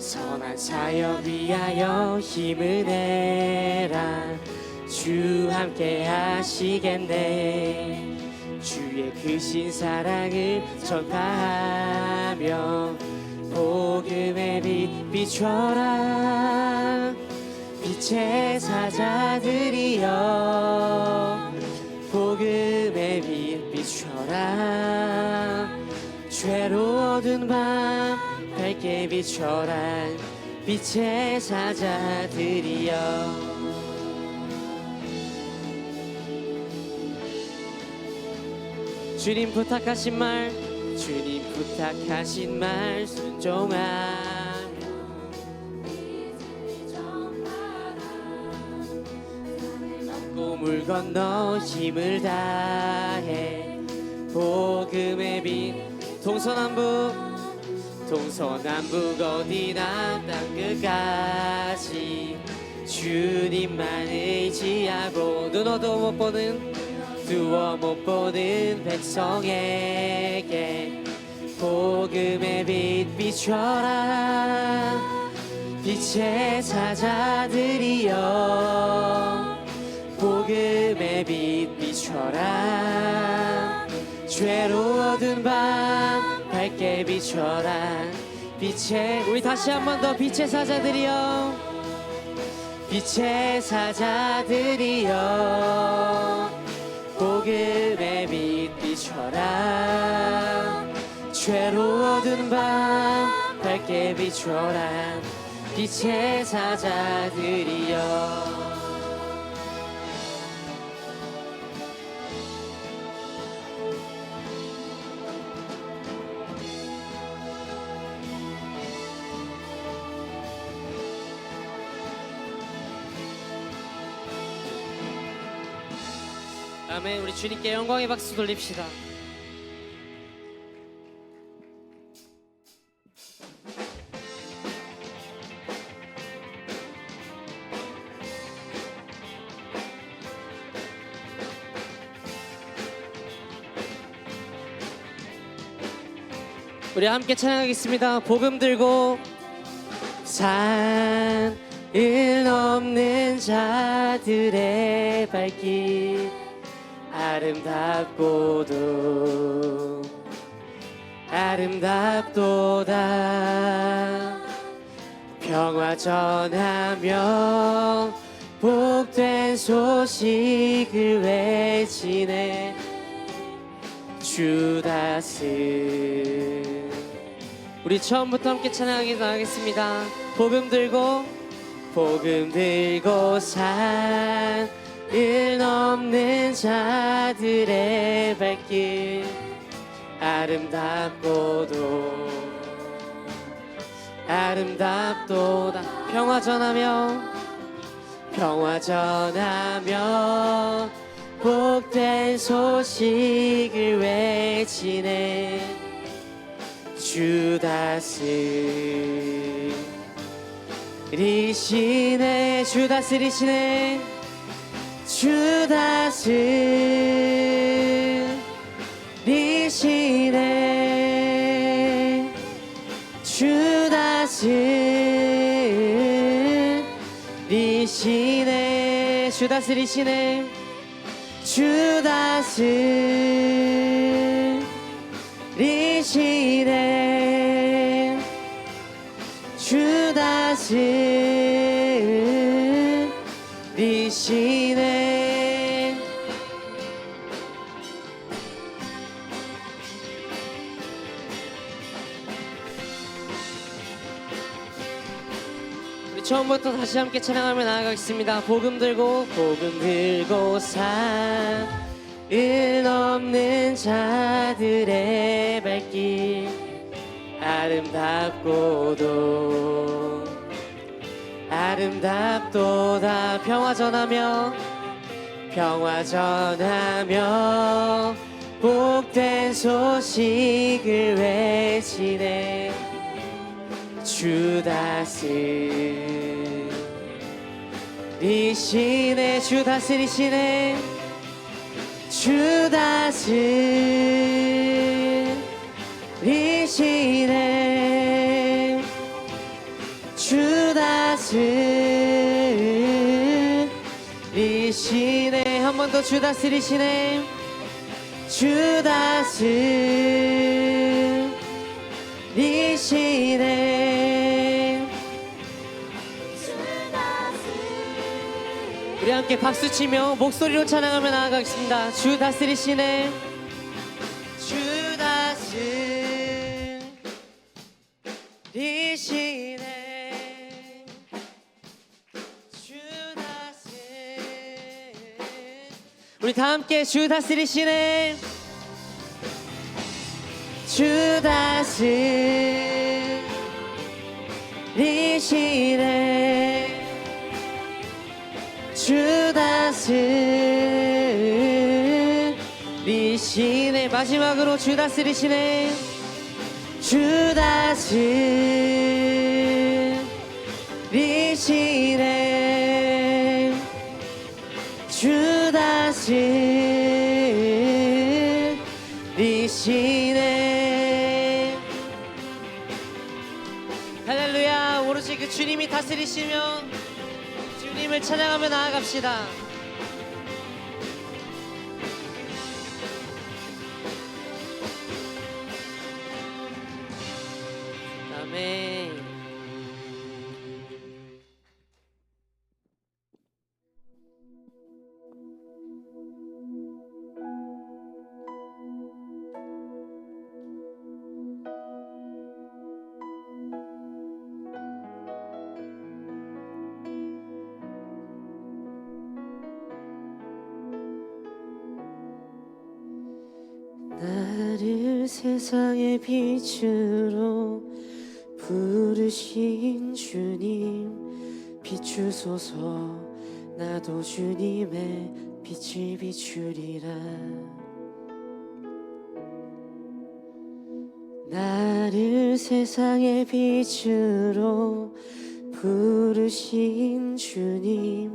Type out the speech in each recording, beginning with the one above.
선한 사역 위하여 힘을 내라. 주 함께 하시겠네. 주의 크신 사랑을 전파하며 복음의 빛 비춰라. 빛의 사자들이여 복음의 빛 비춰라. 죄로 어두운 밤 밝게 비춰라. 빛의 사자들이여. 주님 부탁하신 말, 주님 부탁하신 말 순종하며 물 건너 힘을 다해 복음의 빛. 동서남북 어디나 땅끝까지 주님만 의지하고 두어 못 보는 백성에게 복음의 빛 비춰라. 빛의 사자들이여 복음의 빛 비춰라. 죄로 어두운 밤 밝게 비춰라. 우리 다시 한 번 더 빛의 사자들이여 빛의 사자들이여 복음의 빛 비춰라. 죄로 어두운 밤 밝게 비춰라. 빛의 사자들이여. 아멘. 우리 주님께 영광의 박수 돌립시다. 우리 함께 찬양하겠습니다. 복음 들고 산을 넘는 자들의 발길 아름답도다. 평화 전하며 복된 소식을 외치네. 주 다스. 우리 처음부터 함께 찬양하겠습니다. 복음 들고 산을 넘는 자들의 발길 아름답도다. 평화 전하며 복된 소식을 외치네. 주 다스리시네. 주 다스리시네. 주 다스리시네. 주 다스리시네. 주 다스리시네. 주 다스리시네. 주 다스리시네. 우리 처음부터 다시 함께 찬양하며 나아가겠습니다. 복음 들고 산을 넘는 자들의 발길 아름답도다. 평화 전하며 복된 소식을 외치네. 주 다스리시네. 주 다스리시네. 주 다스리시네. 다스리시네. 한 번 더 주 다스리시네. 주 다스리시네. 우리 함께 박수치며 목소리로 찬양하며 나아가겠습니다. 주 다스리시네. 주 다스리시네. 주 우리 다 함께 주 다스리시네. 주 다스리시네. 주 다스리시네. 마지막으로 주 다스리시네. 주 다스리시네. 주 다스리시네. 할렐루야. 오로지 그 주님이 다스리시며 주님을 찬양하며 나아갑시다. 아멘. 나를 세상의 빛으로 부르신 주님 비추소서. 나도 주님의 빛을 비추리라. 나를 세상의 빛으로 부르신 주님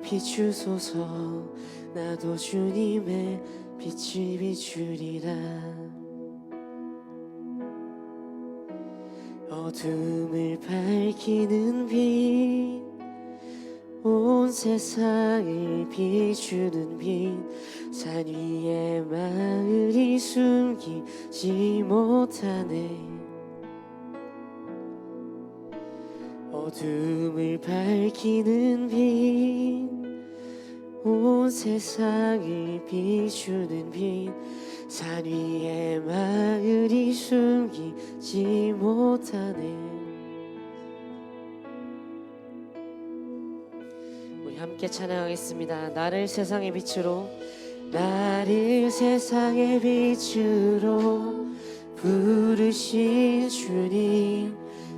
비추소서. 나도 주님의 빛을 비추리라. 어둠을 밝히는 빛, 온 세상을 비추는 빛, 산 위에 마을이 숨기지 못하네. 어둠을 밝히는 빛, 온 세상을 비추는 빛, 산 위에 마을이 숨기지 못하네. 우리 함께 찬양하겠습니다. 나를 세상의 빛으로, 나를 세상의 빛으로 부르신 주님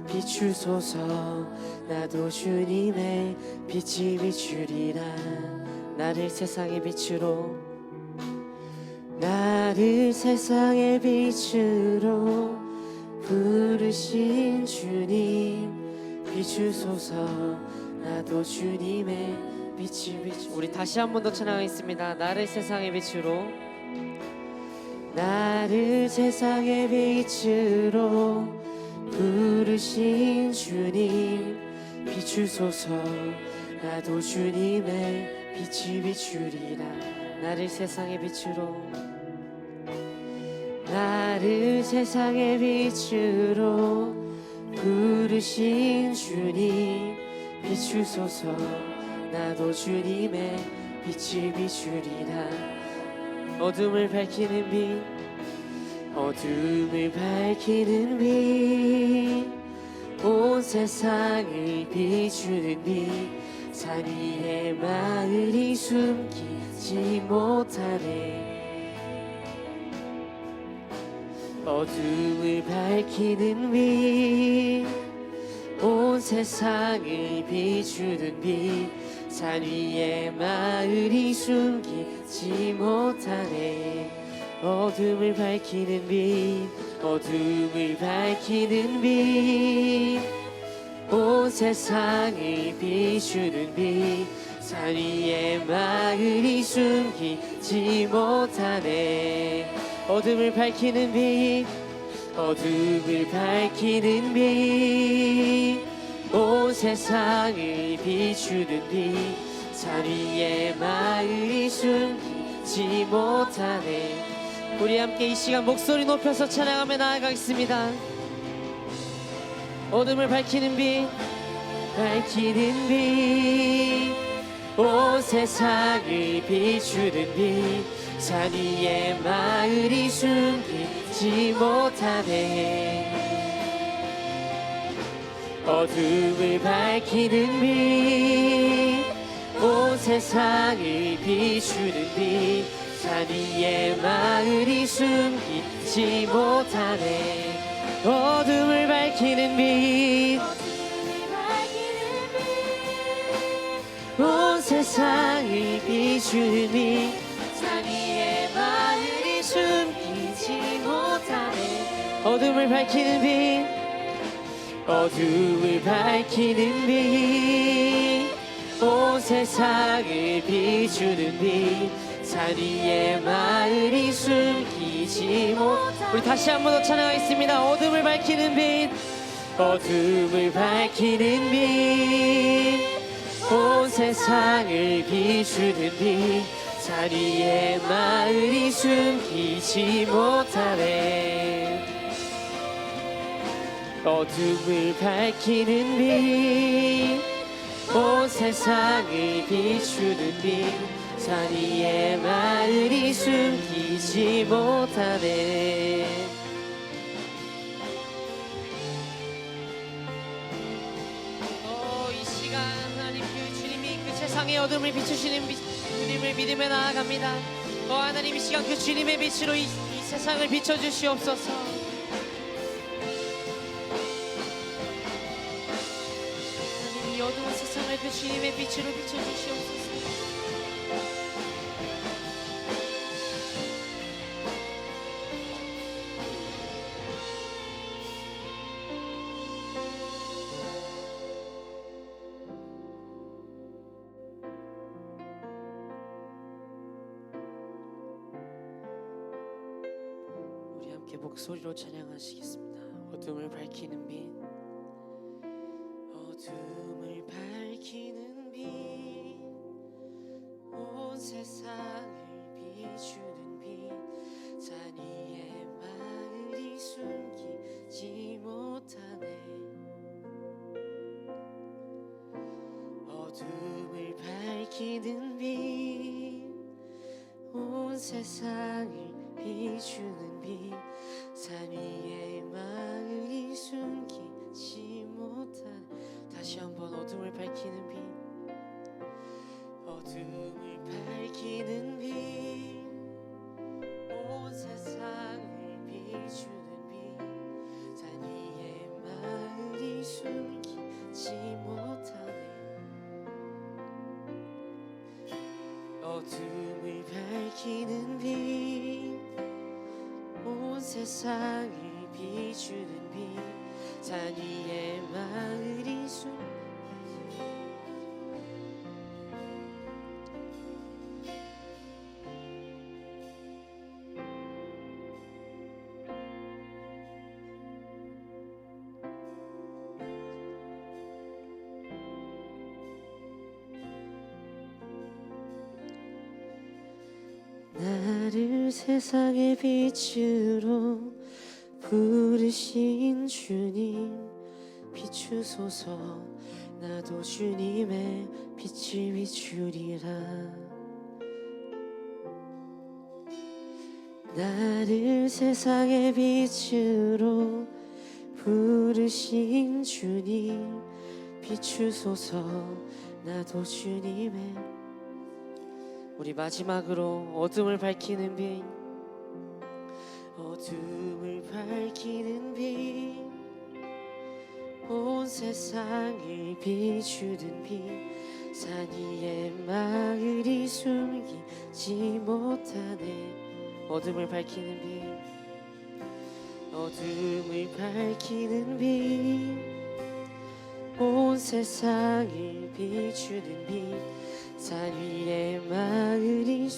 비추소서. 나도 주님의 빛을 비추리라. 나를 세상의 빛으로, 나를 세상의 빛으로 부르신 주님 비추소서. 나도 주님의 빛을 비추. 우리 다시 한 번 더 찬양하겠습니다. 나를 세상의 빛으로, 나를 세상의 빛으로 부르신 주님 비추소서. 나도 주님의 빛을 비추리라. 나를 세상의 빛으로, 나를 세상의 빛으로 부르신 주님 비추소서. 나도 주님의 빛을 비추리라. 어둠을 밝히는 빛, 어둠을 밝히는 빛, 온 세상을 비추는 빛, 산 위에 마을이 숨기지 못하네. 어둠을 밝히는 빛, 온 세상을 비추는 빛, 산 위에 마을이 숨기지 못하네. 어둠을 밝히는 빛, 어둠을 밝히는 빛, 온 세상을 비추는 빛, 산 위에 마을이 숨기지 못하네. 어둠을 밝히는 빛, 어둠을 밝히는 빛, 온 세상을 비추는 빛 산 위에 마을이 숨기지 못하네. 우리 함께 이 시간 목소리 높여서 찬양하며 나아가겠습니다. 어둠을 밝히는 빛 밝히는 빛 온 세상을 비추는 빛 산 위에 마을이 숨기지 못하네. 어둠을 밝히는 빛 온 세상을 비추는 빛 산 위에 마을이 숨기지 못하네. 어둠을 밝히는 빛 온 세상을 비추는 빛 산 위에 마을이 숨기지 못하네. 어둠을 밝히는 빛 어둠을 밝히는 빛 온 세상을 비추는 빛 산 위에 마을이 숨기지 못. 우리 다시 한 번 더 찬양하겠습니다. 어둠을 밝히는 빛 어둠을 밝히는 빛 온 세상을 비추는 빛 산 위에 마을이 숨기지 못하네. 어둠을 밝히는 빛 온 세상을 비추는 빛 산 위에 마을이 숨기지 못하네. 이 시간 하나님 그 주님이 그 세상의 어둠을 비추시는 주님을 믿으며 나아갑니다. 하나님 이 시간 그 주님의 빛으로 이 세상을 비춰주시옵소서. 하나님 이 어두운 세상을 그 주님의 빛으로 비춰주시옵소서. 목소리로 찬양하시겠습니다. 어둠을 밝히는 빛 어둠을 밝히는 빛 온 세상을 비추는 빛 산 위에 마을이 숨기지 못하네. 어둠을 밝히는 빛 온 세상을 비추는 빛 산 위에 마을이 숨기지 못한. 다시 한번 어둠을 밝히는 빛 어둠을 밝히는 빛 온 세상을 비추는 빛 산 위에 마을이 숨기지 못하네. 어둠을 밝히는 빛 온 세상을 비추는 빛 산 위에 마을이 나를 세상의 빛으로 부르신 주님 비추소서. 나도 주님의 빛을 비추리라. 나를 세상의 빛으로 부르신 주님 비추소서. 나도 주님의. 우리 마지막으로 어둠을 밝히는 빛 어둠을 밝히는 빛 온 세상을 비추는 빛 산 위에 마을이 숨기지 못하네. 어둠을 밝히는 빛 어둠을 밝히는 빛 온 세상을 비추는 빛 산 위에 마을이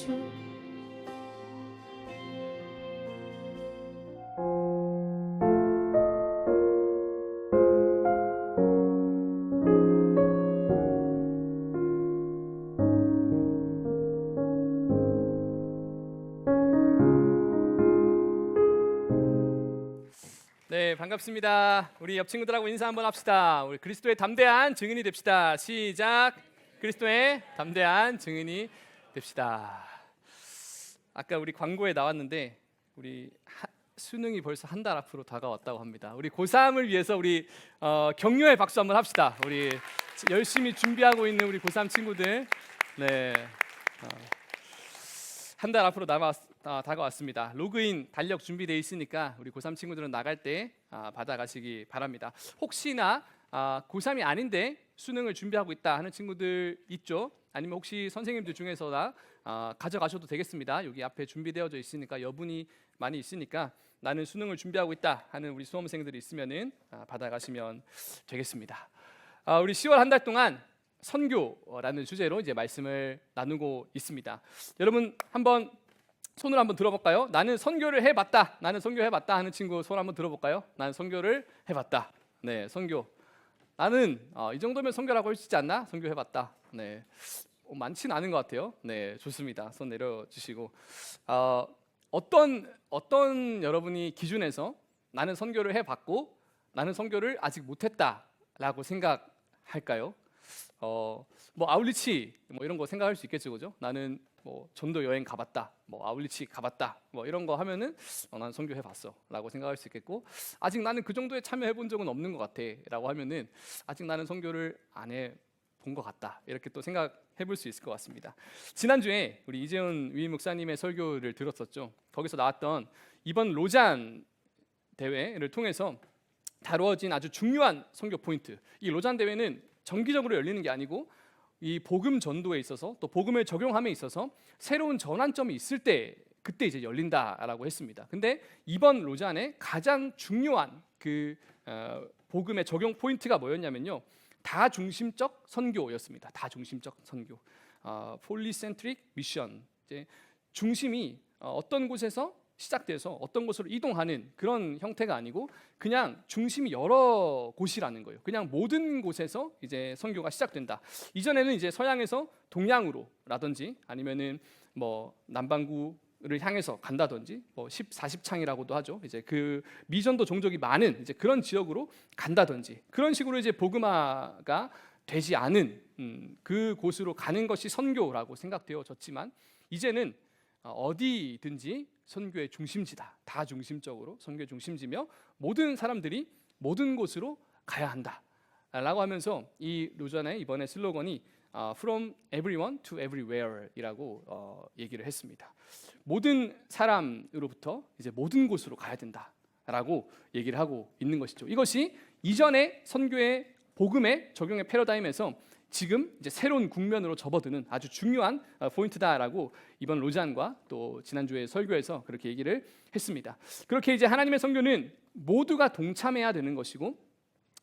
반갑습니다. 우리 옆 친구들하고 인사 한번 합시다. 우리 그리스도의 담대한 증인이 됩시다. 시작. 그리스도의 담대한 증인이 됩시다. 아까 우리 광고에 나왔는데 우리 수능이 벌써 한 달 앞으로 다가왔다고 합니다. 우리 고3을 위해서 우리 격려의 박수 한번 합시다. 우리 열심히 준비하고 있는 우리 고3 친구들, 네, 한 달 앞으로 다가왔습니다. 로그인 달력 준비되어 있으니까 우리 고3 친구들은 나갈 때 받아가시기 바랍니다. 혹시나 고3이 아닌데 수능을 준비하고 있다 하는 친구들 있죠? 아니면 혹시 선생님들 중에서나 가져가셔도 되겠습니다. 여기 앞에 준비되어져 있으니까 여분이 많이 있으니까 나는 수능을 준비하고 있다 하는 우리 수험생들이 있으면은 받아가시면 되겠습니다. 우리 10월 한 달 동안 선교라는 주제로 이제 말씀을 나누고 있습니다. 여러분 한번 손을 한번 들어볼까요? 나는 선교를 해봤다. 나는 선교해봤다 하는 친구 손 한번 들어볼까요? 나는 선교를 해봤다. 네, 선교. 나는 이 정도면 선교라고 할 수 있지 않나? 선교해봤다. 네, 많지는 않은 것 같아요. 네, 좋습니다. 손 내려주시고 어떤 여러분이 기준에서 나는 선교를 해봤고 나는 선교를 아직 못했다라고 생각할까요? 뭐 아울리치 뭐 이런 거 생각할 수 있겠죠, 그죠? 나는 뭐 전도 여행 가봤다, 뭐 아울리치 가봤다, 뭐 이런 거 하면은 나는 선교해봤어라고 생각할 수 있겠고, 아직 나는 그 정도에 참여해본 적은 없는 것 같아라고 하면은 아직 나는 선교를 안 해본 것 같다 이렇게 또 생각해볼 수 있을 것 같습니다. 지난주에 우리 이재훈 위임 목사님의 설교를 들었었죠. 거기서 나왔던 이번 로잔 대회를 통해서 다루어진 아주 중요한 선교 포인트. 이 로잔 대회는 정기적으로 열리는 게 아니고 이 복음 전도에 있어서 또 복음을 적용함에 있어서 새로운 전환점이 있을 때 그때 이제 열린다라고 했습니다. 근데 이번 로잔의 가장 중요한 그 복음의 적용 포인트가 뭐였냐면요, 다중심적 선교였습니다. 다중심적 선교, 폴리센트릭 미션. 이제 중심이 어떤 곳에서 시작돼서 어떤 곳으로 이동하는 그런 형태가 아니고 그냥 중심이 여러 곳이라는 거예요. 그냥 모든 곳에서 이제 선교가 시작된다. 이전에는 이제 서양에서 동양으로라든지 아니면은 뭐 남반구를 향해서 간다든지 뭐 40창이라고도 하죠. 이제 그 미전도 종족이 많은 이제 그런 지역으로 간다든지 그런 식으로 이제 복음화가 되지 않은 그 곳으로 가는 것이 선교라고 생각되어졌지만 이제는 어디든지 선교의 중심지다. 다중심적으로 선교의 중심지며 모든 사람들이 모든 곳으로 가야 한다라고 하면서 이 로잔의 이번에 슬로건이 From everyone to everywhere이라고 얘기를 했습니다. 모든 사람으로부터 이제 모든 곳으로 가야 된다라고 얘기를 하고 있는 것이죠. 이것이 이전의 선교의 복음의 적용의 패러다임에서 지금 이제 새로운 국면으로 접어드는 아주 중요한 포인트다라고 이번 로잔과 또 지난주에 설교에서 그렇게 얘기를 했습니다. 그렇게 이제 하나님의 선교는 모두가 동참해야 되는 것이고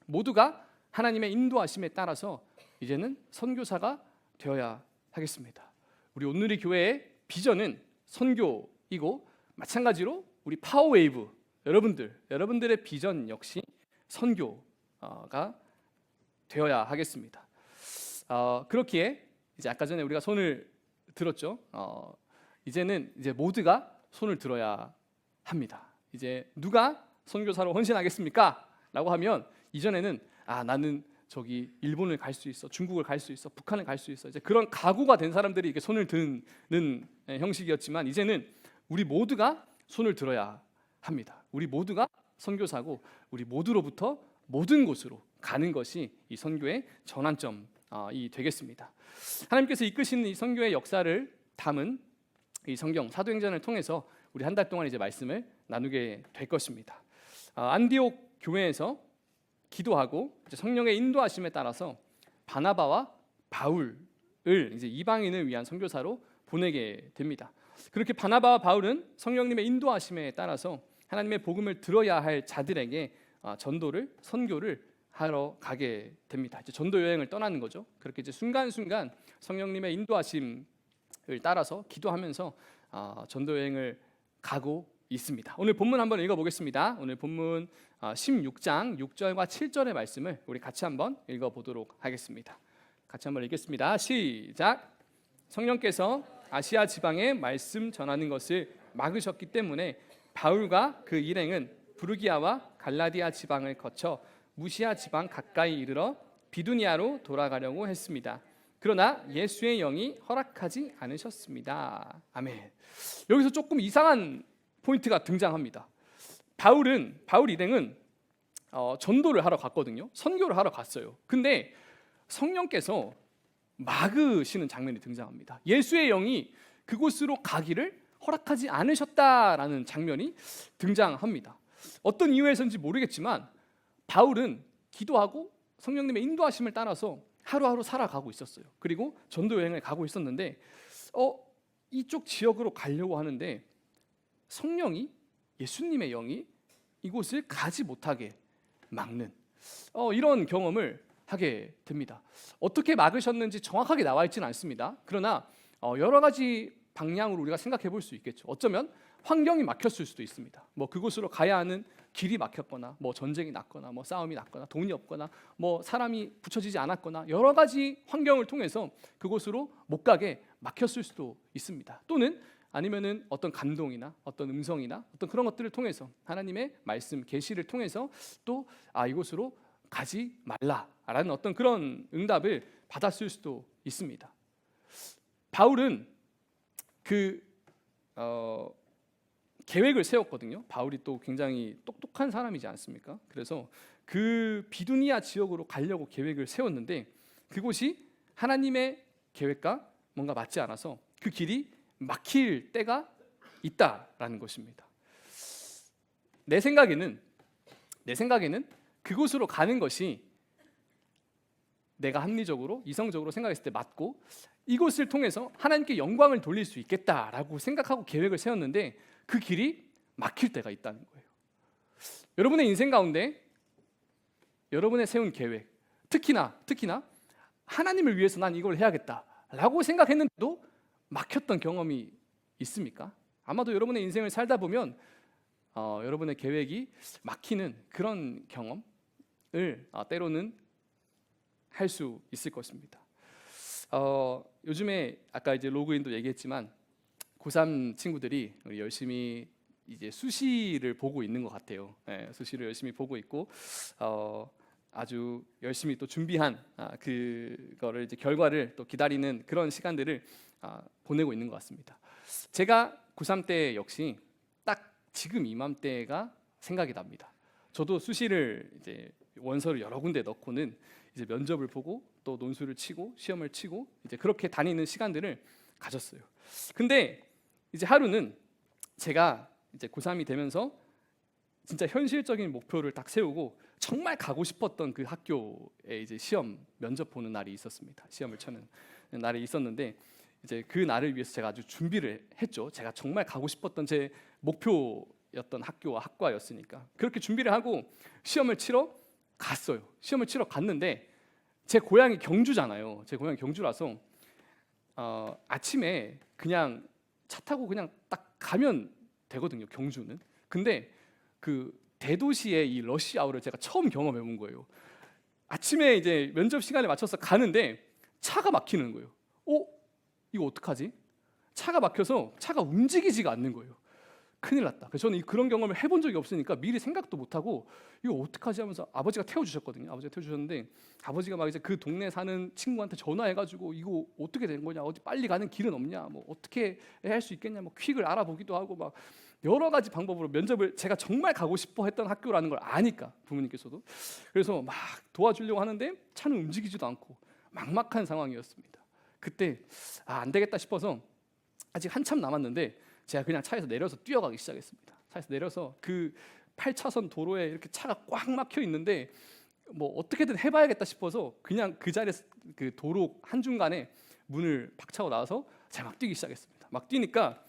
모두가 하나님의 인도하심에 따라서 이제는 선교사가 되어야 하겠습니다. 우리 온누리 교회의 비전은 선교이고 마찬가지로 우리 파워웨이브 여러분들의 비전 역시 선교가 되어야 하겠습니다. 그렇기에 이제 아까 전에 우리가 손을 들었죠. 이제는 이제 모두가 손을 들어야 합니다. 이제 누가 선교사로 헌신하겠습니까? 라고 하면 이전에는 나는 저기 일본을 갈 수 있어, 중국을 갈 수 있어, 북한을 갈 수 있어. 이제 그런 각오가 된 사람들이 이렇게 손을 드는 형식이었지만 이제는 우리 모두가 손을 들어야 합니다. 우리 모두가 선교사고 우리 모두로부터 모든 곳으로 가는 것이 이 선교의 전환점이 되겠습니다. 하나님께서 이끄시는 이 선교의 역사를 담은 이 성경 사도행전을 통해서 우리 한 달 동안 이제 말씀을 나누게 될 것입니다. 안디옥 교회에서 기도하고 이제 성령의 인도하심에 따라서 바나바와 바울을 이제 이방인을 위한 선교사로 보내게 됩니다. 그렇게 바나바와 바울은 성령님의 인도하심에 따라서 하나님의 복음을 들어야 할 자들에게 전도를 선교를 하러 가게 됩니다. 이제 전도 여행을 떠나는 거죠. 그렇게 이제 순간순간 성령님의 인도하심을 따라서 기도하면서 전도 여행을 가고 있습니다. 오늘 본문 한번 읽어보겠습니다. 오늘 본문 16장 6절과 7절의 말씀을 우리 같이 한번 읽어보도록 하겠습니다. 같이 한번 읽겠습니다. 시작. 성령께서 아시아 지방에 말씀 전하는 것을 막으셨기 때문에 바울과 그 일행은 부르기아와 갈라디아 지방을 거쳐 무시아 지방 가까이 이르러 비두니아로 돌아가려고 했습니다. 그러나 예수의 영이 허락하지 않으셨습니다. 아멘. 여기서 조금 이상한 포인트가 등장합니다. 바울 일행은 전도를 하러 갔거든요. 선교를 하러 갔어요. 근데 성령께서 막으시는 장면이 등장합니다. 예수의 영이 그곳으로 가기를 허락하지 않으셨다라는 장면이 등장합니다. 어떤 이유에서인지 모르겠지만 바울은 기도하고 성령님의 인도하심을 따라서 하루하루 살아가고 있었어요. 그리고 전도 여행을 가고 있었는데 이쪽 지역으로 가려고 하는데 성령이, 예수님의 영이 이곳을 가지 못하게 막는 이런 경험을 하게 됩니다. 어떻게 막으셨는지 정확하게 나와 있지는 않습니다. 그러나 여러 가지 방향으로 우리가 생각해 볼 수 있겠죠. 어쩌면 환경이 막혔을 수도 있습니다. 뭐 그곳으로 가야 하는 길이 막혔거나, 뭐 전쟁이 났거나, 뭐 싸움이 났거나, 돈이 없거나, 뭐 사람이 붙여지지 않았거나, 여러 가지 환경을 통해서 그곳으로 못 가게 막혔을 수도 있습니다. 또는 아니면은 어떤 감동이나 어떤 음성이나 어떤 그런 것들을 통해서 하나님의 말씀 계시를 통해서 또 이곳으로 가지 말라라는 어떤 그런 응답을 받았을 수도 있습니다. 바울은 계획을 세웠거든요. 바울이 또 굉장히 똑똑한 사람이지 않습니까? 그래서 그 비두니아 지역으로 가려고 계획을 세웠는데 그곳이 하나님의 계획과 뭔가 맞지 않아서 그 길이 막힐 때가 있다라는 것입니다. 내 생각에는 그곳으로 가는 것이 내가 합리적으로, 이성적으로 생각했을 때 맞고 이곳을 통해서 하나님께 영광을 돌릴 수 있겠다라고 생각하고 계획을 세웠는데 그 길이 막힐 때가 있다는 거예요. 여러분의 인생 가운데 여러분의 세운 계획, 특히나 하나님을 위해서 난 이걸 해야겠다라고 생각했는데도 막혔던 경험이 있습니까? 아마도 여러분의 인생을 살다 보면 여러분의 계획이 막히는 그런 경험을 때로는 할 수 있을 것입니다. 요즘에 아까 이제 로그인도 얘기했지만 고3 친구들이 열심히 이제 수시를 보고 있는 것 같아요. 수시를 열심히 보고 있고 아주 열심히 또 준비한 그거를 이제 결과를 또 기다리는 그런 시간들을 보내고 있는 것 같습니다. 제가 고3 때 역시 딱 지금 이맘때가 생각이 납니다. 저도 수시를 이제 원서를 여러 군데 넣고는 이제 면접을 보고 또 논술을 치고 시험을 치고 이제 그렇게 다니는 시간들을 가졌어요. 근데 이제 하루는 제가 이제 고3이 되면서 진짜 현실적인 목표를 딱 세우고 정말 가고 싶었던 그 학교에 이제 시험 면접 보는 날이 있었습니다. 시험을 치는 날이 있었는데 이제 그 날을 위해서 제가 아주 준비를 했죠. 제가 정말 가고 싶었던 제 목표였던 학교와 학과였으니까 그렇게 준비를 하고 시험을 치러 갔어요. 시험을 치러 갔는데 제 고향이 경주잖아요. 제 고향이 경주라서 아침에 그냥 차 타고 그냥 딱 가면 되거든요. 경주는. 근데 그 대도시의 이 러시 아워를 제가 처음 경험해 본 거예요. 아침에 이제 면접 시간에 맞춰서 가는데 차가 막히는 거예요. 이거 어떡하지? 차가 막혀서 차가 움직이지가 않는 거예요. 큰일 났다. 그래서 저는 그런 경험을 해본 적이 없으니까 미리 생각도 못하고 이거 어떡하지 하면서 아버지가 태워주셨거든요. 아버지가 태워주셨는데 아버지가 막 이제 그 동네 사는 친구한테 전화해가지고 이거 어떻게 된 거냐, 어디 빨리 가는 길은 없냐, 뭐 어떻게 할 수 있겠냐, 뭐 퀵을 알아보기도 하고 막 여러 가지 방법으로 면접을 제가 정말 가고 싶어 했던 학교라는 걸 아니까 부모님께서도 그래서 막 도와주려고 하는데 차는 움직이지도 않고 막막한 상황이었습니다. 그때 안 되겠다 싶어서 아직 한참 남았는데 제가 그냥 차에서 내려서 뛰어가기 시작했습니다. 차에서 내려서 그 8차선 도로에 이렇게 차가 꽉 막혀 있는데 뭐 어떻게든 해봐야겠다 싶어서 그냥 그 자리에서 그 도로 한중간에 문을 박차고 나와서 제가 막 뛰기 시작했습니다. 막 뛰니까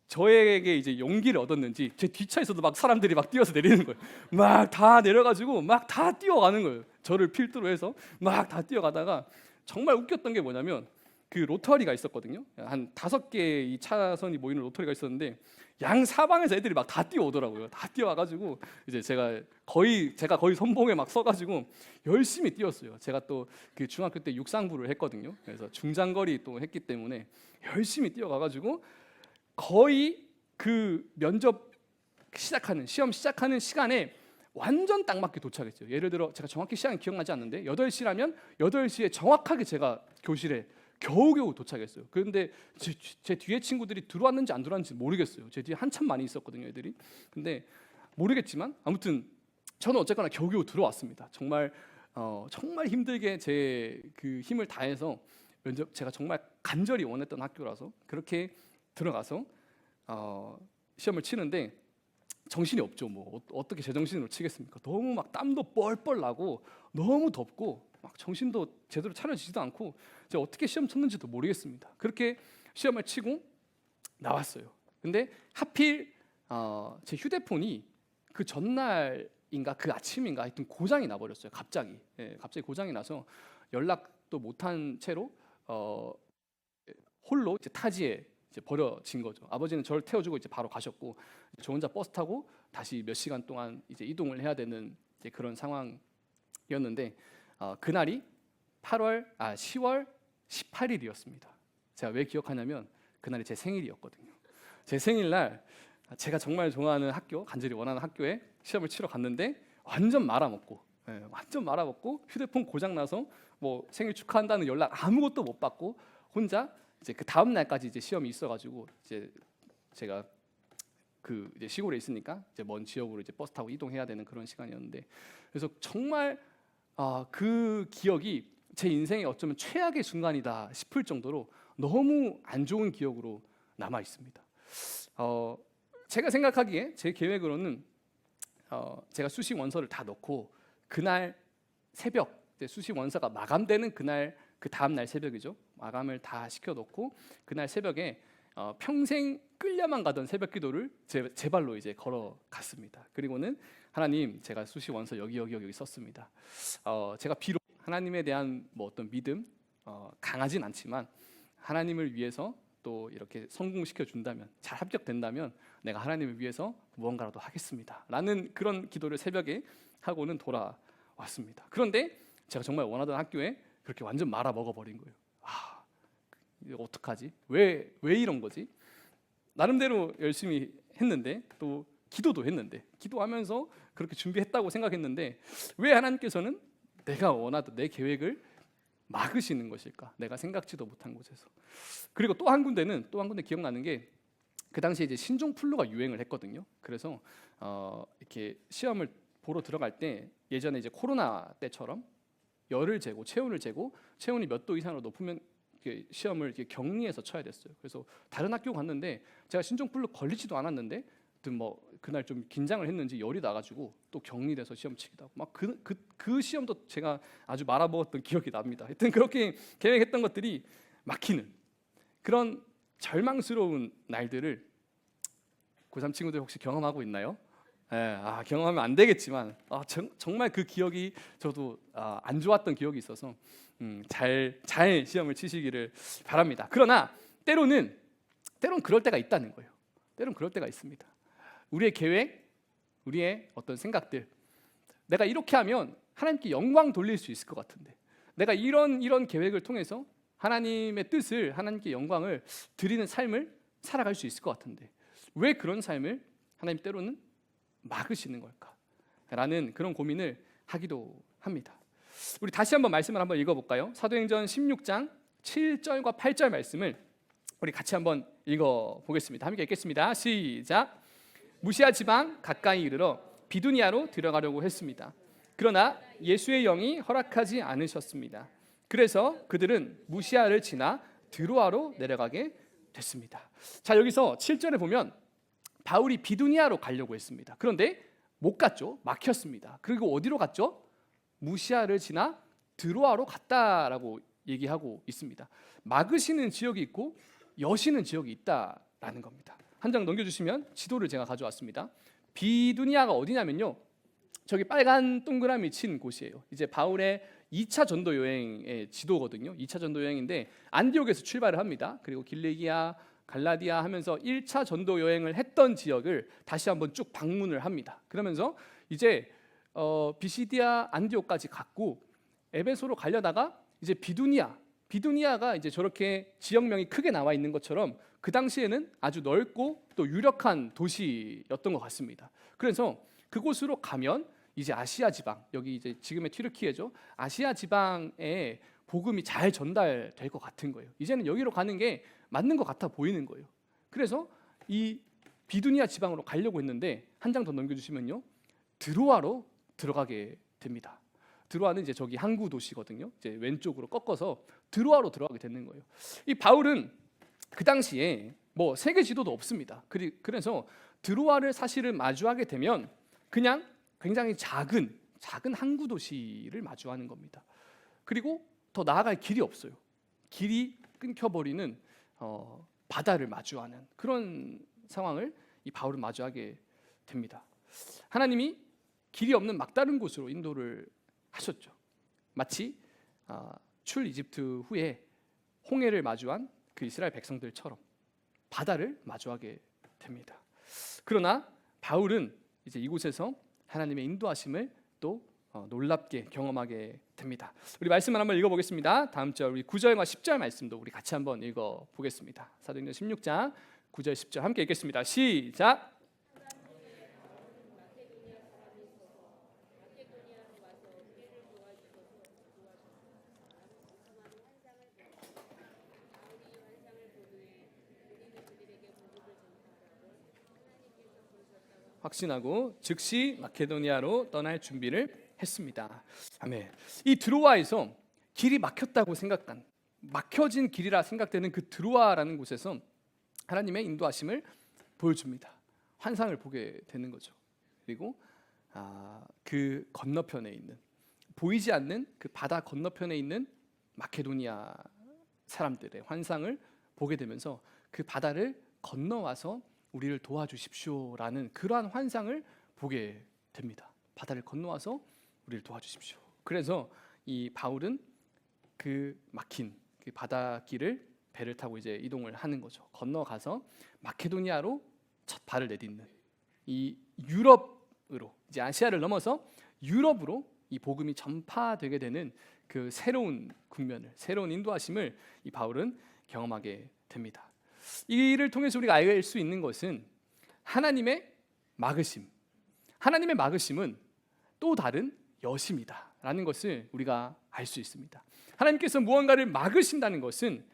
저에게 이제 용기를 얻었는지 제 뒷차에서도 막 사람들이 막 뛰어서 내리는 거예요. 막 다 내려가지고 막 다 뛰어가는 거예요. 저를 필두로 해서 막 다 뛰어가다가 정말 웃겼던 게 뭐냐면 그 로터리가 있었거든요. 한 5개의 이 차선이 모이는 로터리가 있었는데 양 사방에서 애들이 막 다 뛰어오더라고요. 다 뛰어와가지고 이제 제가 거의 선봉에 막 서가지고 열심히 뛰었어요. 제가 또 그 중학교 때 육상부를 했거든요. 그래서 중장거리 또 했기 때문에 열심히 뛰어가가지고 거의 그 면접 시험 시작하는 시간에 완전 딱 맞게 도착했어요. 예를 들어 제가 정확히 시간이 기억나지 않는데 8시라면 8시에 정확하게 제가 교실에 겨우겨우 도착했어요. 그런데 제 뒤에 친구들이 들어왔는지 안 들어왔는지 모르겠어요. 제 뒤에 한참 많이 있었거든요, 애들이. 근데 모르겠지만 아무튼 저는 어쨌거나 겨우겨우 들어왔습니다. 정말 정말 힘들게 제 그 힘을 다해서 제가 정말 간절히 원했던 학교라서 그렇게 들어가서 시험을 치는데 정신이 없죠. 뭐 어떻게 제정신으로 치겠습니까? 너무 막 땀도 뻘뻘 나고 너무 덥고 막 정신도 제대로 차려지지도 않고 제가 어떻게 시험 쳤는지도 모르겠습니다. 그렇게 시험을 치고 나왔어요. 근데 하필 제 휴대폰이 그 전날인가 그 아침인가 하여튼 고장이 나버렸어요. 갑자기 고장이 나서 연락도 못한 채로 홀로 이제 타지에 이제 버려진 거죠. 아버지는 저를 태워주고 이제 바로 가셨고 저 혼자 버스 타고 다시 몇 시간 동안 이제 이동을 해야 되는 이제 그런 상황이었는데 그날이 10월 18일이었습니다. 제가 왜 기억하냐면 그날이 제 생일이었거든요. 제 생일날 제가 정말 좋아하는 학교, 간절히 원하는 학교에 시험을 치러 갔는데 완전 말아먹고 휴대폰 고장 나서 뭐 생일 축하한다는 연락 아무것도 못 받고 혼자 이제 그 다음 날까지 이제 시험이 있어가지고 이제 제가 그 이제 시골에 있으니까 이제 먼 지역으로 이제 버스 타고 이동해야 되는 그런 시간이었는데 그래서 정말 그 기억이 제 인생의 어쩌면 최악의 순간이다 싶을 정도로 너무 안 좋은 기억으로 남아 있습니다. 제가 생각하기에 제 계획으로는 제가 수시 원서를 다 넣고 그날 새벽 수시 원서가 마감되는 그날 그 다음 날 새벽이죠. 마감을 다 시켜놓고 그날 새벽에 평생 끌려만 가던 새벽기도를 제 발로 이제 걸어갔습니다. 그리고는 하나님, 제가 수시 원서 여기 썼습니다. 제가 비록 하나님에 대한 뭐 어떤 믿음 강하진 않지만 하나님을 위해서 또 이렇게 성공시켜 준다면 잘 합격된다면 내가 하나님을 위해서 무언가라도 하겠습니다. 라는 그런 기도를 새벽에 하고는 돌아왔습니다. 그런데 제가 정말 원하던 학교에 그렇게 완전 말아 먹어버린 거예요. 이거 어떡하지? 왜 이런 거지? 나름대로 열심히 했는데 또 기도도 했는데 기도하면서 그렇게 준비했다고 생각했는데 왜 하나님께서는 내가 원하던 내 계획을 막으시는 것일까? 내가 생각지도 못한 곳에서. 그리고 또 한 군데 기억나는 게 그 당시에 이제 신종플루가 유행을 했거든요. 그래서 이렇게 시험을 보러 들어갈 때 예전에 이제 코로나 때처럼 열을 재고 체온을 재고 체온이 몇 도 이상으로 높으면 시험을 이렇게 격리해서 쳐야 됐어요. 그래서 다른 학교 갔는데 제가 신종플루 걸리지도 않았는데 뭐 그날 좀 긴장을 했는지 열이 나가지고 또 격리돼서 시험 치기도 하고 막 그 시험도 제가 아주 말아먹었던 기억이 납니다. 하여튼 그렇게 계획했던 것들이 막히는 그런 절망스러운 날들을 고3 친구들 혹시 경험하고 있나요? 경험하면 안 되겠지만 정말 그 기억이 저도 안 좋았던 기억이 있어서 잘 시험을 치시기를 바랍니다. 그러나 때론 그럴 때가 있다는 거예요. 때론 그럴 때가 있습니다. 우리의 계획, 우리의 어떤 생각들, 내가 이렇게 하면 하나님께 영광 돌릴 수 있을 것 같은데, 내가 이런 계획을 통해서 하나님의 뜻을, 하나님께 영광을 드리는 삶을 살아갈 수 있을 것 같은데 왜 그런 삶을 하나님 때로는 막으시는 걸까? 라는 그런 고민을 하기도 합니다. 우리 다시 한번 말씀을 한번 읽어볼까요? 사도행전 16장 7절과 8절 말씀을 우리 같이 한번 읽어보겠습니다. 함께 읽겠습니다. 시작. 무시아 지방 가까이 이르러 비두니아로 들어가려고 했습니다. 그러나 예수의 영이 허락하지 않으셨습니다. 그래서 그들은 무시아를 지나 드로아로 내려가게 됐습니다. 자, 여기서 7절에 보면 바울이 비두니아로 가려고 했습니다. 그런데 못 갔죠. 막혔습니다. 그리고 어디로 갔죠? 무시아를 지나 드로아로 갔다라고 얘기하고 있습니다. 막으시는 지역이 있고 여시는 지역이 있다라는 겁니다. 한 장 넘겨주시면 지도를 제가 가져왔습니다. 비두니아가 어디냐면요, 저기 빨간 동그라미 친 곳이에요. 이제 바울의 2차 전도 여행의 지도거든요. 2차 전도 여행인데 안디옥에서 출발을 합니다. 그리고 길리기아, 갈라디아 하면서 1차 전도 여행을 했던 지역을 다시 한번 쭉 방문을 합니다. 그러면서 이제 비시디아 안디옥까지 갔고 에베소로 가려다가 이제 비두니아 비두니아가 이제 저렇게 지역명이 크게 나와 있는 것처럼 그 당시에는 아주 넓고 또 유력한 도시였던 것 같습니다. 그래서 그곳으로 가면 이제 아시아 지방, 여기 이제 지금의 튀르키예죠. 아시아 지방에 복음이 잘 전달될 것 같은 거예요. 이제는 여기로 가는 게 맞는 것 같아 보이는 거예요. 그래서 이 비두니아 지방으로 가려고 했는데 한 장 더 넘겨주시면요, 드로아로 들어가게 됩니다. 드로아는 이제 저기 항구 도시거든요. 이제 왼쪽으로 꺾어서 드로아로 들어가게 되는 거예요. 이 바울은 그 당시에 뭐 세계 지도도 없습니다. 그래서 드로아를 사실은 마주하게 되면 그냥 굉장히 작은 항구 도시를 마주하는 겁니다. 그리고 더 나아갈 길이 없어요. 길이 끊겨버리는 바다를 마주하는 그런 상황을 이 바울은 마주하게 됩니다. 하나님이 길이 없는 막다른 곳으로 인도를 하셨죠. 마치 출 이집트 후에 홍해를 마주한 그 이스라엘 백성들처럼 바다를 마주하게 됩니다. 그러나 바울은 이제 이곳에서 하나님의 인도하심을 또 놀랍게 경험하게 됩니다. 우리 말씀을 한번 읽어보겠습니다. 다음 절 우리 9절과 10절 말씀도 우리 같이 한번 읽어보겠습니다. 사도행전 16장 9절 10절 함께 읽겠습니다. 시작. 확신하고 즉시 마케도니아로 떠날 준비를 했습니다. 아멘. 이 드로아에서 길이 막혔다고 막혀진 길이라 생각되는 그 드로아라는 곳에서 하나님의 인도하심을 보여줍니다. 환상을 보게 되는 거죠. 그리고 그 건너편에 있는, 보이지 않는 그 바다 건너편에 있는 마케도니아 사람들의 환상을 보게 되면서 그 바다를 건너와서 우리를 도와주십시오라는 그러한 환상을 보게 됩니다. 바다를 건너와서 우리를 도와주십시오. 그래서 이 바울은 그 막힌 그 바닷길을 배를 타고 이제 이동을 하는 거죠. 건너가서 마케도니아로 첫 발을 내딛는, 이 유럽으로, 이제 아시아를 넘어서 유럽으로 이 복음이 전파되게 되는 그 새로운 국면을, 새로운 인도하심을 이 바울은 경험하게 됩니다. 이를 통해서 우리가 알 수 있는 것은 하나님의 막으심, 하나님의 막으심은 또 다른 여심이다라는 것을 우리가 알 수 있습니다. 하나님께서 무언가를 막으신다는 것은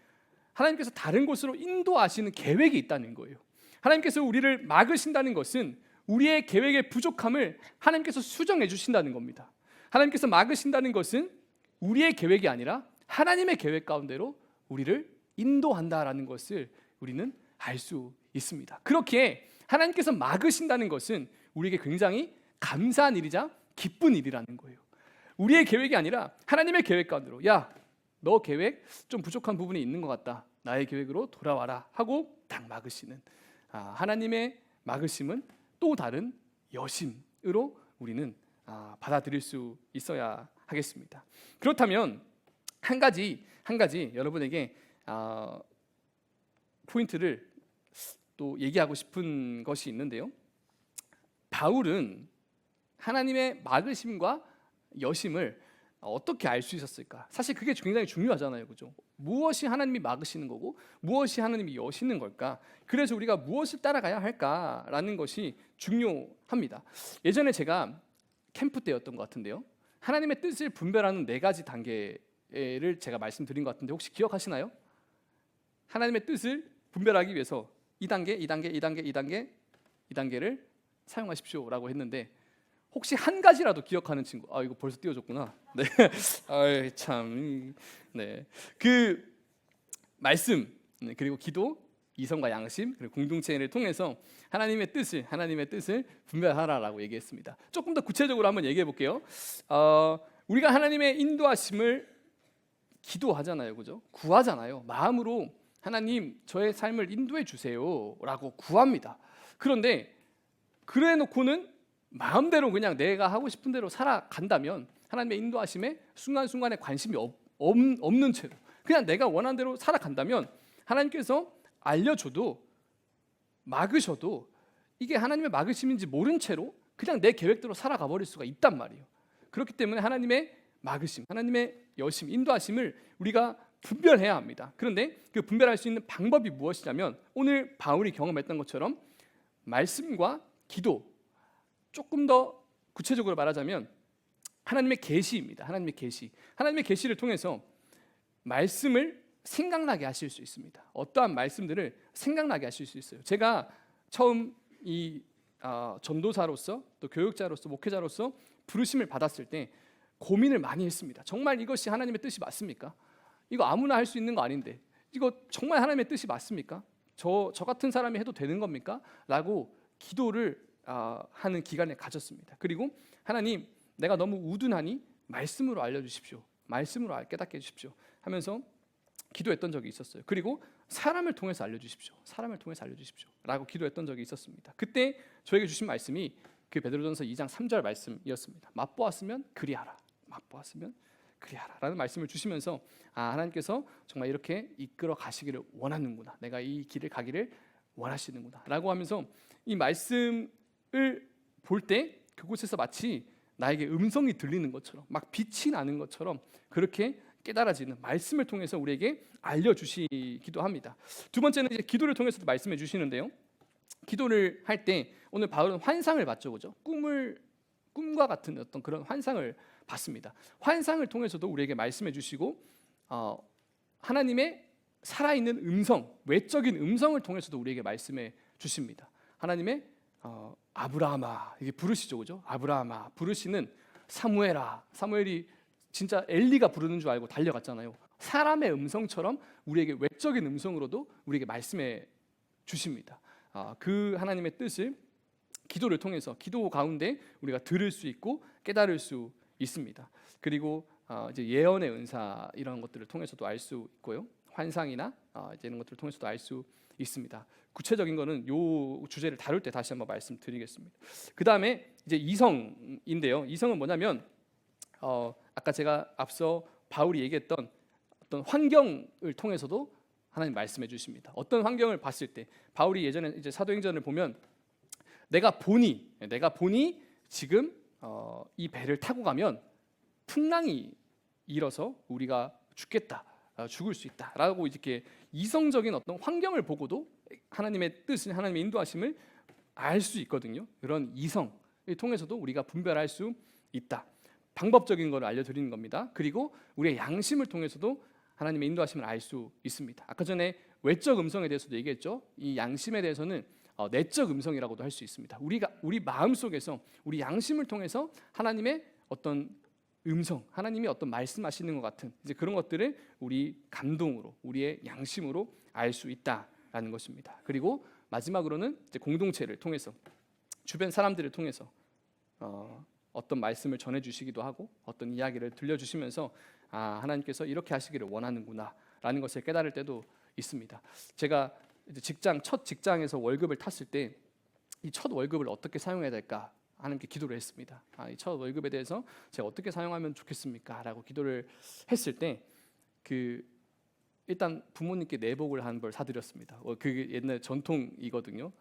하나님께서 다른 곳으로 인도하시는 계획이 있다는 거예요. 하나님께서 우리를 막으신다는 것은 우리의 계획의 부족함을 하나님께서 수정해 주신다는 겁니다. 하나님께서 막으신다는 것은 우리의 계획이 아니라 하나님의 계획 가운데로 우리를 인도한다라는 것을 우리는 알 수 있습니다. 그렇게 하나님께서 막으신다는 것은 우리에게 굉장히 감사한 일이자 기쁜 일이라는 거예요. 우리의 계획이 아니라 하나님의 계획 가운데로, 야, 너 계획 좀 부족한 부분이 있는 것 같다, 나의 계획으로 돌아와라 하고 딱 막으시는 하나님의 막으심은 또 다른 여심으로 우리는 받아들일 수 있어야 하겠습니다. 그렇다면 한 가지 여러분에게 포인트를 또 얘기하고 싶은 것이 있는데요. 바울은 하나님의 막으심과 여심을 어떻게 알 수 있었을까? 사실 그게 굉장히 중요하잖아요, 그죠? 무엇이 하나님이 막으시는 거고 무엇이 하나님이 여시는 걸까? 그래서 우리가 무엇을 따라가야 할까라는 것이 중요합니다. 예전에 제가 캠프 때였던 것 같은데요, 하나님의 뜻을 분별하는 4가지 단계를 제가 말씀드린 것 같은데 혹시 기억하시나요? 하나님의 뜻을 분별하기 위해서 2단계를 사용하십시오라고 했는데 혹시 한 가지라도 기억하는 친구? 이거 벌써 띄워줬구나. 네, 참, 네, 그 말씀, 그리고 기도, 이성과 양심, 그리고 공동체를 통해서 하나님의 뜻을 분별하라라고 얘기했습니다. 조금 더 구체적으로 한번 얘기해 볼게요. 우리가 하나님의 인도하심을 기도하잖아요, 그죠? 구하잖아요. 마음으로 하나님 저의 삶을 인도해 주세요라고 구합니다. 그런데 그래 놓고는 마음대로 그냥 내가 하고 싶은 대로 살아간다면 하나님의 인도하심에 순간순간에 관심이 없는 채로 그냥 내가 원하는 대로 살아간다면 하나님께서 알려줘도 막으셔도 이게 하나님의 막으심인지 모른 채로 그냥 내 계획대로 살아가 버릴 수가 있단 말이에요. 그렇기 때문에 하나님의 막으심, 하나님의 여심, 인도하심을 우리가 분별해야 합니다. 그런데 그 분별할 수 있는 방법이 무엇이냐면 오늘 바울이 경험했던 것처럼 말씀과 기도, 조금 더 구체적으로 말하자면 하나님의 계시입니다. 하나님의 계시. 하나님의 계시를 통해서 말씀을 생각나게 하실 수 있습니다. 어떠한 말씀들을 생각나게 하실 수 있어요. 제가 처음 이 전도사로서 또 교육자로서 목회자로서 부르심을 받았을 때 고민을 많이 했습니다. 정말 이것이 하나님의 뜻이 맞습니까? 이거 아무나 할 수 있는 거 아닌데 이거 정말 하나님의 뜻이 맞습니까? 저 같은 사람이 해도 되는 겁니까? 라고 기도를 하는 기간을 가졌습니다. 그리고 하나님, 내가 너무 우둔하니 말씀으로 알려주십시오. 말씀으로 깨닫게 해주십시오 하면서 기도했던 적이 있었어요. 그리고 사람을 통해서 알려주십시오. 사람을 통해서 알려주십시오 라고 기도했던 적이 있었습니다. 그때 저에게 주신 말씀이 그 베드로전서 2장 3절 말씀이었습니다. 맛보았으면 그리하라. 맛보았으면 그리하라 라는 말씀을 주시면서 하나님께서 정말 이렇게 이끌어 가시기를 원하는구나, 내가 이 길을 가기를 원하시는구나 라고 하면서 이 말씀을 볼 때 그곳에서 마치 나에게 음성이 들리는 것처럼, 막 빛이 나는 것처럼 그렇게 깨달아지는 말씀을 통해서 우리에게 알려주시기도 합니다. 두 번째는 이제 기도를 통해서도 말씀해 주시는데요, 기도를 할 때 오늘 바울은 환상을 봤죠, 그죠? 꿈과 같은 어떤 그런 환상을 봤습니다. 환상을 통해서도 우리에게 말씀해 주시고 하나님의 살아있는 음성, 외적인 음성을 통해서도 우리에게 말씀해 주십니다. 하나님의 아브라함아 이게 부르시죠, 그죠? 아브라함아 부르시는 사무엘아, 사무엘이 진짜 엘리가 부르는 줄 알고 달려갔잖아요. 사람의 음성처럼 우리에게 외적인 음성으로도 우리에게 말씀해 주십니다. 그 하나님의 뜻을 기도를 통해서, 기도 가운데 우리가 들을 수 있고 깨달을 수 있습니다. 그리고 이제 예언의 은사 이런 것들을 통해서도 알 수 있고요. 환상이나 이제 이런 것들을 통해서도 알 수 있습니다. 구체적인 거는 요 주제를 다룰 때 다시 한번 말씀드리겠습니다. 그 다음에 이제 이성인데요. 이성은 뭐냐면 아까 제가 앞서 바울이 얘기했던 어떤 환경을 통해서도 하나님 말씀해 주십니다. 어떤 환경을 봤을 때 바울이 예전에 이제 사도행전을 보면 내가 보니 지금 이 배를 타고 가면 풍랑이 일어서 우리가 죽겠다, 죽을 수 있다라고 이렇게 이성적인 어떤 환경을 보고도 하나님의 뜻을, 하나님의 인도하심을 알 수 있거든요. 그런 이성을 통해서도 우리가 분별할 수 있다. 방법적인 걸 알려드리는 겁니다. 그리고 우리의 양심을 통해서도 하나님의 인도하심을 알 수 있습니다. 아까 전에 외적 음성에 대해서도 얘기했죠. 이 양심에 대해서는 내적 음성이라고도 할 수 있습니다. 우리 마음 속에서 우리 양심을 통해서 하나님의 어떤 음성, 하나님이 어떤 말씀하시는 것 같은 이제 그런 것들을 우리 감동으로, 우리의 양심으로 알 수 있다라는 것입니다. 그리고 마지막으로는 이제 공동체를 통해서, 주변 사람들을 통해서 어떤 말씀을 전해주시기도 하고 어떤 이야기를 들려주시면서 하나님께서 이렇게 하시기를 원하는구나라는 것을 깨달을 때도 있습니다. 제가 이제 첫 직장에서 월급을 탔을 때 이 첫 월급을 어떻게 사용해야 될까 하나님께 기도를 했습니다. 이 첫 월급에 대해서 제가 어떻게 사용하면 좋겠습니까? 라고 기도를 했을 때 일단 부모님께 내복을 한 벌 사드렸습니다. 그게 옛날 전통이거든요.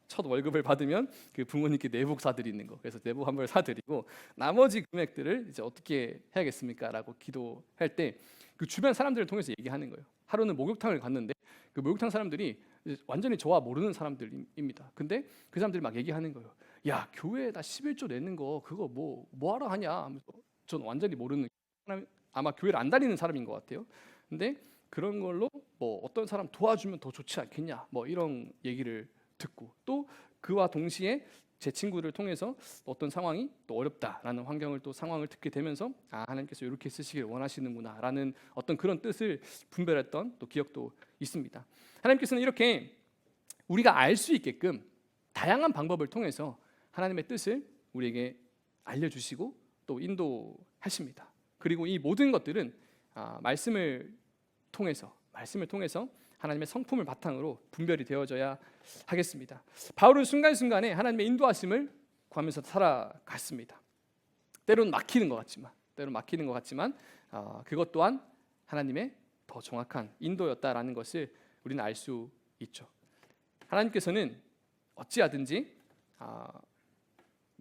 첫 월급을 받으면 그 부모님께 내복 사드리는 거. 그래서 내복 한 벌 사드리고 나머지 금액들을 이제 어떻게 해야겠습니까? 라고 기도할 때 그 주변 사람들을 통해서 얘기하는 거예요. 하루는 목욕탕을 갔는데 그 목욕탕 사람들이 완전히 저와 모르는 사람들입니다. 근데 그 사람들이 막 얘기하는 거예요. 야, 교회에다 11조 내는 거 그거 뭐 하러 하냐 하면서, 전 완전히 모르는 사람, 아마 교회를 안 다니는 사람인 것 같아요. 근데 그런 걸로 뭐 어떤 사람 도와주면 더 좋지 않겠냐, 뭐 이런 얘기를 듣고, 또 그와 동시에 제 친구를 통해서 어떤 상황이 또 어렵다라는 환경을, 또 상황을 듣게 되면서 하나님께서 이렇게 쓰시길 원하시는구나라는 어떤 그런 뜻을 분별했던 또 기억도 있습니다. 하나님께서는 이렇게 우리가 알 수 있게끔 다양한 방법을 통해서 하나님의 뜻을 우리에게 알려주시고 또 인도하십니다. 그리고 이 모든 것들은 말씀을 통해서 하나님의 성품을 바탕으로 분별이 되어져야 하겠습니다. 바울은 순간순간에 하나님의 인도하심을 구하면서 살아갔습니다. 때로는 막히는 것 같지만 그것 또한 하나님의 더 정확한 인도였다라는 것을 우리는 알 수 있죠. 하나님께서는 어찌하든지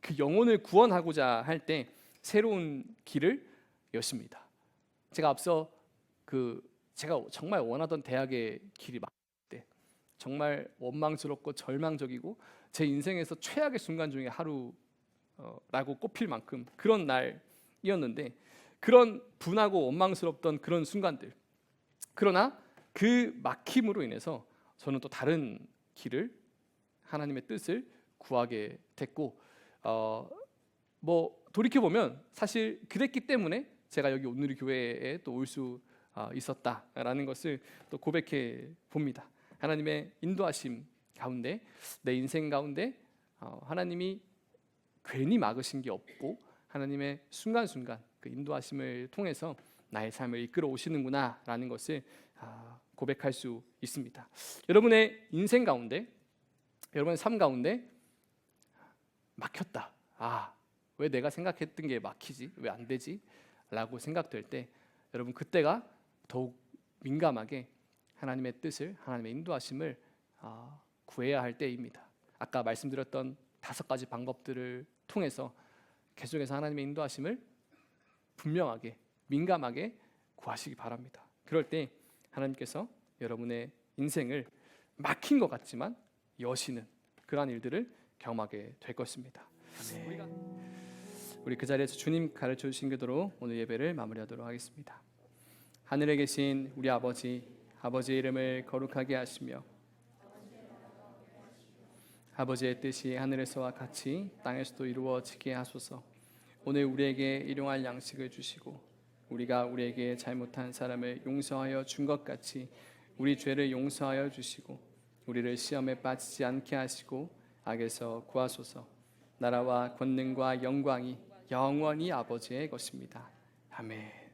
그 영혼을 구원하고자 할 때 새로운 길을 여십니다. 제가 앞서 그 제가 정말 원하던 대학의 길이 막힐 때, 정말 원망스럽고 절망적이고 제 인생에서 최악의 순간 중에 하루라고 꼽힐 만큼 그런 날이었는데, 그런 분하고 원망스럽던 그런 순간들, 그러나 그 막힘으로 인해서 저는 또 다른 길을, 하나님의 뜻을 구하게 됐고, 돌이켜 보면 사실 그랬기 때문에 제가 여기 온누리 교회에 또 올 수 있었다라는 것을 또 고백해 봅니다. 하나님의 인도하심 가운데, 내 인생 가운데 하나님이 괜히 막으신 게 없고 하나님의 순간순간 그 인도하심을 통해서 나의 삶을 이끌어 오시는구나라는 것을 고백할 수 있습니다. 여러분의 인생 가운데, 여러분의 삶 가운데 막혔다, 왜 내가 생각했던 게 막히지? 왜 안 되지? 라고 생각될 때, 여러분 그때가 더욱 민감하게 하나님의 뜻을, 하나님의 인도하심을 구해야 할 때입니다. 아까 말씀드렸던 5가지 방법들을 통해서 계속해서 하나님의 인도하심을 분명하게, 민감하게 구하시기 바랍니다. 그럴 때 하나님께서 여러분의 인생을 막힌 것 같지만 여시는 그러한 일들을 경험하게 될 것입니다. 우리 그 자리에서 주님 가르쳐 주신 그대로 오늘 예배를 마무리하도록 하겠습니다. 하늘에 계신 우리 아버지의 이름을 거룩하게 하시며, 아버지의 뜻이 하늘에서와 같이 땅에서도 이루어지게 하소서. 오늘 우리에게 일용할 양식을 주시고, 우리가 우리에게 잘못한 사람을 용서하여 준 것 같이 우리 죄를 용서하여 주시고, 우리를 시험에 빠지지 않게 하시고 악에서 구하소서. 나라와 권능과 영광이 영원히 아버지의 것입니다. 아멘.